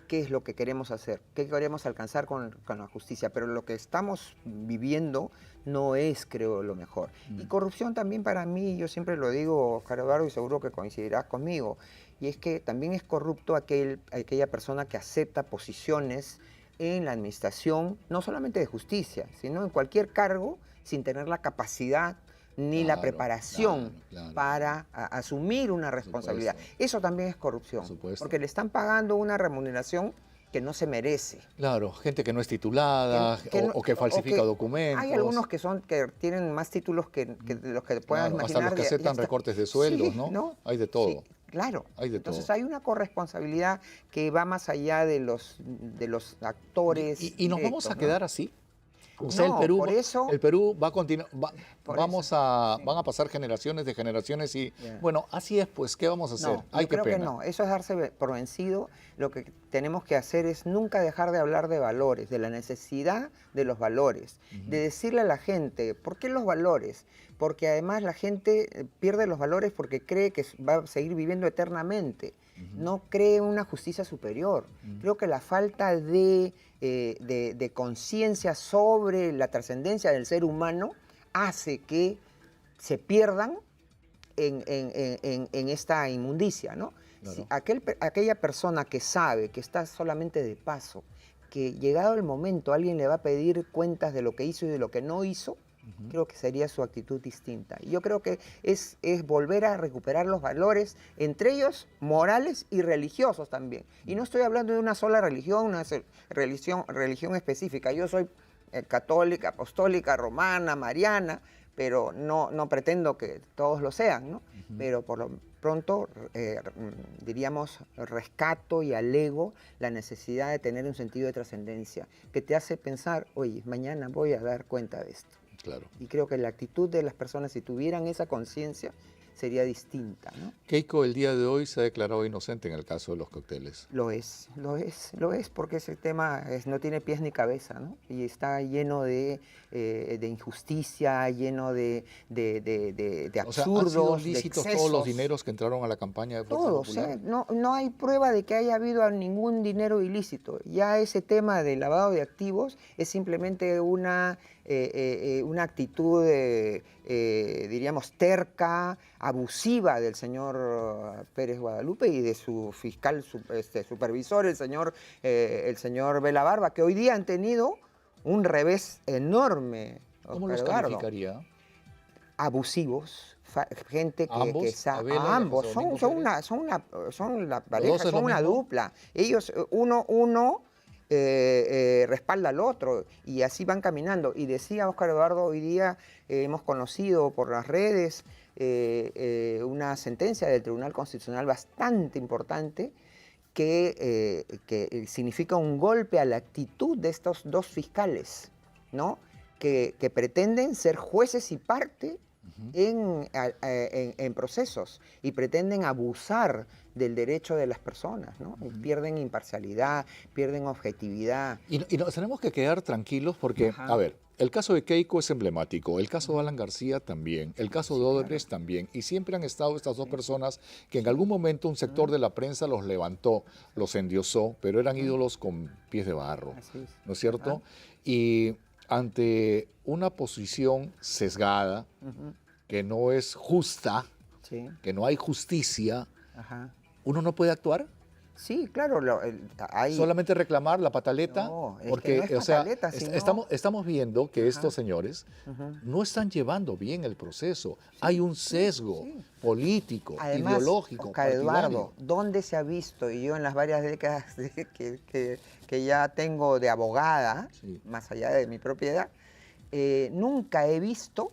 qué es lo que queremos hacer, qué queremos alcanzar con la justicia, pero lo que estamos viviendo no es, creo, lo mejor. Y corrupción también para mí, yo siempre lo digo, Oscar Eduardo, y seguro que coincidirás conmigo, y es que también es corrupto aquella persona que acepta posiciones en la administración, no solamente de justicia, sino en cualquier cargo, sin tener la capacidad ni la Claro, preparación claro. para asumir una responsabilidad. supuesto. Eso también es corrupción, Por supuesto. porque le están pagando una remuneración que no se merece. Claro, gente que no es titulada o que falsifica que documentos. Hay algunos que tienen más títulos que los que puedas Claro, imaginar. hasta los que ya aceptan está. recortes de sueldos, Sí, ¿no? Hay de todo. Sí, claro. Hay de Entonces todo. hay una corresponsabilidad que va más allá de los actores. ¿Y nos vamos directos, a ¿no? quedar así? O sea, No, por eso- el Perú va a continuar, Por van a pasar generaciones de generaciones y, Ya. bueno, así es, pues, ¿qué vamos a hacer? No, Ay, yo qué creo pena. que no. Eso es darse por vencido. Lo que tenemos que hacer es nunca dejar de hablar de valores, de la necesidad de los valores, de decirle a la gente, ¿por qué los valores? Porque además la gente pierde los valores porque cree que va a seguir viviendo eternamente. No cree en una justicia superior. Creo que la falta de conciencia sobre la trascendencia del ser humano hace que se pierdan en esta inmundicia, ¿no? Claro. Si aquella persona que sabe que está solamente de paso, que llegado el momento alguien le va a pedir cuentas de lo que hizo y de lo que no hizo, creo que sería su actitud distinta. Y yo creo que es volver a recuperar los valores, entre ellos morales y religiosos también. Y no estoy hablando de una sola religión, una religión específica. Yo soy católica, apostólica, romana, mariana, pero no pretendo que todos lo sean, ¿no? Pero por lo pronto, diríamos, rescato y alego la necesidad de tener un sentido de trascendencia que te hace pensar, oye, mañana voy a dar cuenta de esto. Claro. Y creo que la actitud de las personas, si tuvieran esa conciencia, sería distinta, ¿no? Keiko el día de hoy se ha declarado inocente en el caso de los cócteles. Lo es, porque ese tema no tiene pies ni cabeza, ¿no? Y está lleno de injusticia, lleno de O sea, absurdos, ¿han sido de lícitos excesos. todos los dineros que entraron a la campaña de Fuerza Todos, Popular? no hay prueba de que haya habido ningún dinero ilícito. Ya ese tema del lavado de activos es simplemente una actitud, diríamos, terca, abusiva del señor Pérez Guadalupe y de su fiscal supervisor, el señor Vela Barba, que hoy día han tenido un revés enorme. ¿Cómo Oscar los Eduardo. calificaría? Abusivos, gente ¿Ambos? ¿Abela y a ambos, José Domingo Pérez? son la dos pareja, es lo son una mismo? dupla. Ellos, uno respalda al otro y así van caminando. Y decía Óscar Eduardo, hoy día hemos conocido por las redes una sentencia del Tribunal Constitucional bastante importante que significa un golpe a la actitud de estos dos fiscales, ¿no? Que pretenden ser jueces y parte en procesos y pretenden abusar del derecho de las personas, ¿no? Y pierden imparcialidad, pierden objetividad. Y nos tenemos que quedar tranquilos porque, Ajá. a ver, el caso de Keiko es emblemático, el caso de Alan García también, el caso de Odebrecht también, y siempre han estado estas dos personas que en algún momento un sector de la prensa los levantó, los endiosó, pero eran ídolos con pies de barro, Así es. ¿no es cierto? Y ante una posición sesgada, que no es justa, Sí, que no hay justicia, ajá. ¿uno no puede actuar? Sí, claro, hay... Solamente reclamar la pataleta, No, es que porque no es o sea, pataleta, sino- estamos viendo que estos señores no están llevando bien el proceso. Hay un sesgo político, Además, ideológico, Oscar Eduardo, partidario. ¿dónde se ha visto? Y yo en las varias décadas que ya tengo de abogada, Sí. más allá de mi propiedad, nunca he visto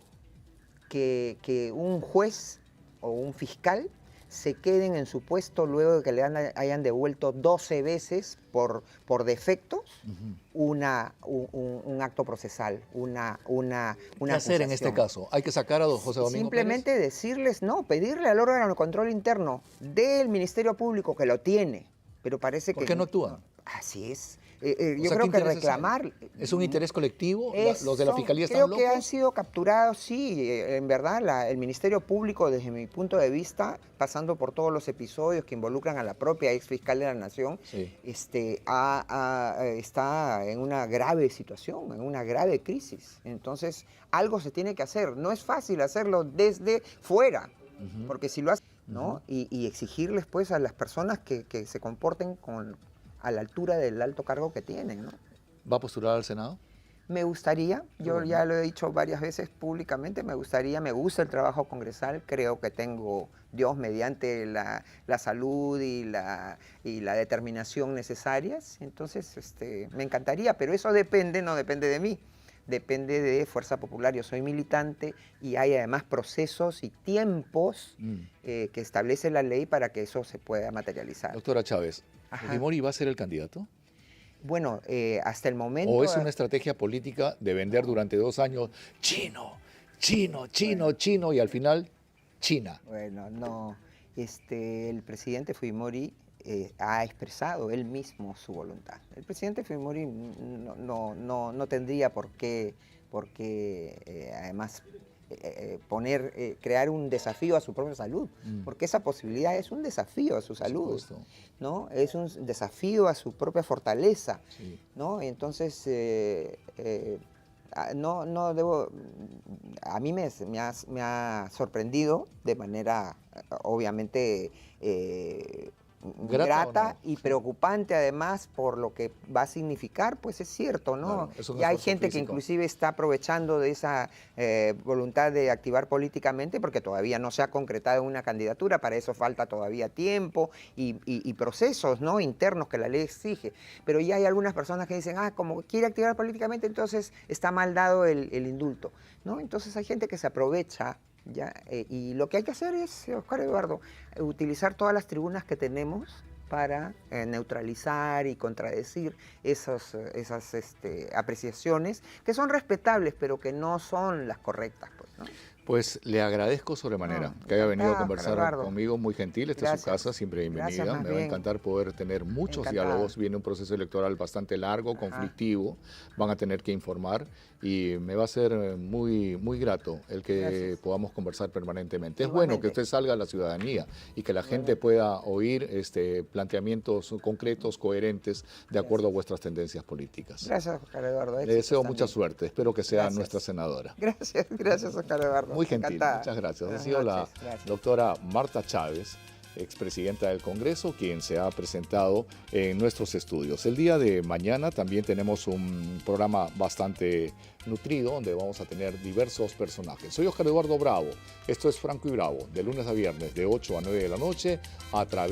que un juez o un fiscal se queden en su puesto luego de que hayan devuelto 12 veces por defectos un acto procesal, una ¿Qué hacer en este acusación. caso? ¿Hay que sacar a don José Domingo Simplemente decirles, no, pedirle al órgano de control interno del Ministerio Público, que lo tiene, pero parece ¿Por que... qué no actúan? Así es. Pérez? O Yo sea, creo ¿qué que intereses hay? reclamar... ¿Es un interés colectivo? ¿Los de la Fiscalía están Creo locos? que han sido capturados, sí, en verdad, el Ministerio Público, desde mi punto de vista, pasando por todos los episodios que involucran a la propia ex fiscal de la Nación, Sí. está en una grave situación, en una grave crisis. Entonces, algo se tiene que hacer. No es fácil hacerlo desde fuera, porque si lo haces, ¿no? Y exigirles, pues, a las personas que se comporten a la altura del alto cargo que tienen, ¿no? ¿Va a postular al Senado? Me gustaría, yo bueno. ya lo he dicho varias veces públicamente, me gusta el trabajo congresal, creo que tengo, Dios mediante la salud y la determinación necesarias, entonces me encantaría, pero eso no depende de mí, depende de Fuerza Popular. Yo soy militante y hay además procesos y tiempos que establece la ley para que eso se pueda materializar. Doctora Chávez, Ajá. ¿Fujimori va a ser el candidato? Bueno, hasta el momento... ¿O es una estrategia política de vender durante 2 años chino, chino, chino, chino y al final China? Bueno, no. El presidente Fujimori ha expresado él mismo su voluntad. El presidente Fujimori no tendría por qué además crear un desafío a su propia salud, porque esa posibilidad es un desafío a su salud, supuesto. ¿no? Es un desafío a su propia fortaleza, Sí. ¿no? Entonces, no debo, a mí me ha sorprendido de manera obviamente grata ¿o no? y preocupante además por lo que va a significar, pues es cierto, ¿no? Claro, es un Y hay esfuerzo gente que físico. inclusive está aprovechando de esa voluntad de activar políticamente porque todavía no se ha concretado una candidatura, para eso falta todavía tiempo y procesos, ¿no?, internos que la ley exige. Pero ya hay algunas personas que dicen, como quiere activar políticamente, entonces está mal dado el indulto, ¿no? Entonces hay gente que se aprovecha. ¿Ya? Y lo que hay que hacer es, Oscar Eduardo, utilizar todas las tribunas que tenemos para neutralizar y contradecir esas apreciaciones que son respetables, pero que no son las correctas, pues, ¿no? Pues le agradezco sobremanera No, que haya venido a encantada, conversar Eduardo. conmigo, muy gentil. Esta es su Gracias. casa, siempre Gracias, bienvenida. más Me va a bien. encantar poder tener muchos Encantada. diálogos. Viene un proceso electoral bastante largo, conflictivo. Van a tener que informar y me va a ser muy, muy grato el que Gracias. podamos conversar permanentemente. Es bueno que Igualmente. usted salga a la ciudadanía y que la gente pueda oír planteamientos concretos, coherentes, de acuerdo a vuestras tendencias políticas. Gracias, Oscar Eduardo. Le éxitos deseo mucha también. suerte. Espero que sea Gracias. nuestra senadora. Gracias, Oscar Eduardo. Muy gentil, Encantada. muchas gracias. Ha Buenas sido la noches, gracias. doctora Marta Chávez, expresidenta del Congreso, quien se ha presentado en nuestros estudios. El día de mañana también tenemos un programa bastante nutrido, donde vamos a tener diversos personajes. Soy Oscar Eduardo Bravo, esto es Franco y Bravo, de lunes a viernes, de 8 a 9 de la noche, a través